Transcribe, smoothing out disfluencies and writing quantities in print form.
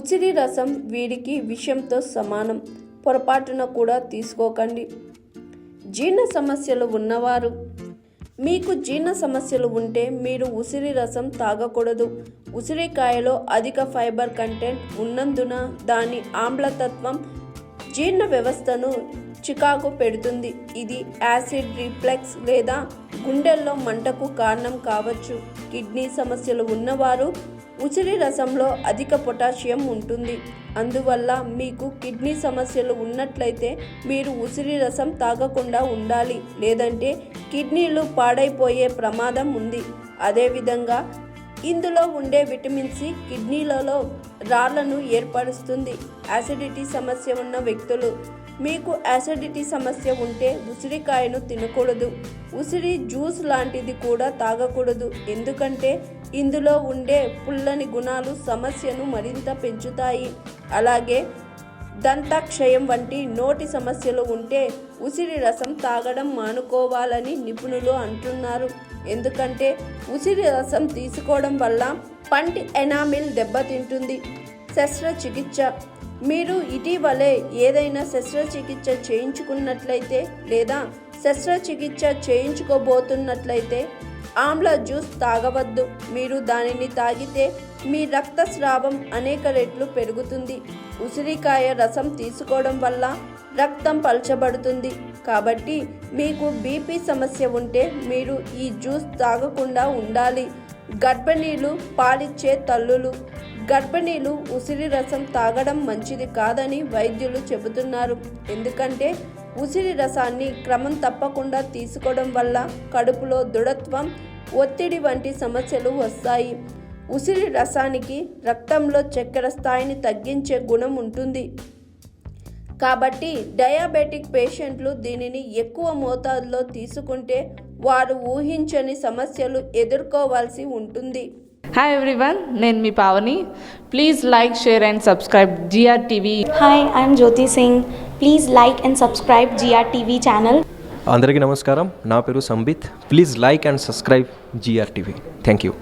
ఉసిరి రసం వీరికి విషంతో సమానం. పొరపాటున కూడా తీసుకోకండి. జీర్ణ సమస్యలు ఉన్నవారు, మీకు జీర్ణ సమస్యలు ఉంటే మీరు ఉసిరి రసం తాగకూడదు. ఉసిరికాయలో అధిక ఫైబర్ కంటెంట్ ఉన్నందున దాని ఆమ్లతత్వం జీర్ణ వ్యవస్థను చికాకు పెడుతుంది. ఇది యాసిడ్ రిఫ్లెక్స్ లేదా గుండెల్లో మంటకు కారణం కావచ్చు. కిడ్నీ సమస్యలు ఉన్నవారు ఉసిరి రసంలో అధిక పొటాషియం ఉంటుంది. అందువల్ల మీకు కిడ్నీ సమస్యలు ఉన్నట్లయితే మీరు ఉసిరి రసం తాగకుండా ఉండాలి, లేదంటే కిడ్నీలు పాడైపోయే ప్రమాదం ఉంది. అదేవిధంగా ఇందులో ఉండే విటమిన్ సి కిడ్నీలలో రాళ్లను ఏర్పరుస్తుంది. యాసిడిటీ సమస్య ఉన్న వ్యక్తులు, మీకు యాసిడిటీ సమస్య ఉంటే ఉసిరికాయను తినకూడదు. ఉసిరి జ్యూస్ లాంటిది కూడా తాగకూడదు, ఎందుకంటే ఇందులో ఉండే పుల్లని గుణాలు సమస్యను మరింత పెంచుతాయి. అలాగే దంతక్షయం వంటి నోటి సమస్యలు ఉంటే ఉసిరి రసం తాగడం మానుకోవాలని నిపుణులు అంటున్నారు. ఎందుకంటే ఉసిరి రసం తీసుకోవడం వల్ల పంటి ఎనామిల్ దెబ్బతింటుంది. శస్త్రచికిత్స, మీరు ఇటీవలే ఏదైనా శస్త్రచికిత్స చేయించుకున్నట్లయితే లేదా శస్త్రచికిత్స చేయించుకోబోతున్నట్లయితే ఆమ్ల జ్యూస్ తాగవద్దు. మీరు దానిని తాగితే మీ రక్తస్రావం అనేక రెట్లు పెరుగుతుంది. ఉసిరికాయ రసం తీసుకోవడం వల్ల రక్తం పల్చబడుతుంది. కాబట్టి మీకు బీపీ సమస్య ఉంటే మీరు ఈ జ్యూస్ తాగకుండా ఉండాలి. గర్భిణీలు, పాలిచ్చే తల్లులు, గర్భిణీలు ఉసిరి రసం తాగడం మంచిది కాదని వైద్యులు చెబుతున్నారు. ఎందుకంటే ఉసిరి రసాన్ని క్రమం తప్పకుండా తీసుకోవడం వల్ల కడుపులో దృఢత్వం, ఒత్తిడి వంటి సమస్యలు వస్తాయి. ఉసిరి రసానికి రక్తంలో చక్కెర స్థాయిని తగ్గించే గుణం ఉంటుంది. కాబట్టి డయాబెటిక్ పేషెంట్లు దీనిని ఎక్కువ మోతాదులో తీసుకుంటే వారు ఊహించని సమస్యలు ఎదుర్కోవాల్సి ఉంటుంది. హాయ్ ఎవ్రీవన్, నేను మీ Pavani. Please like, share and subscribe GRTV. Hi, I'm Jyoti Singh. Please like and subscribe GRTV channel. అందరికీ నమస్కారం. నా పేరు Sambit. Please like and subscribe GRTV. Thank you.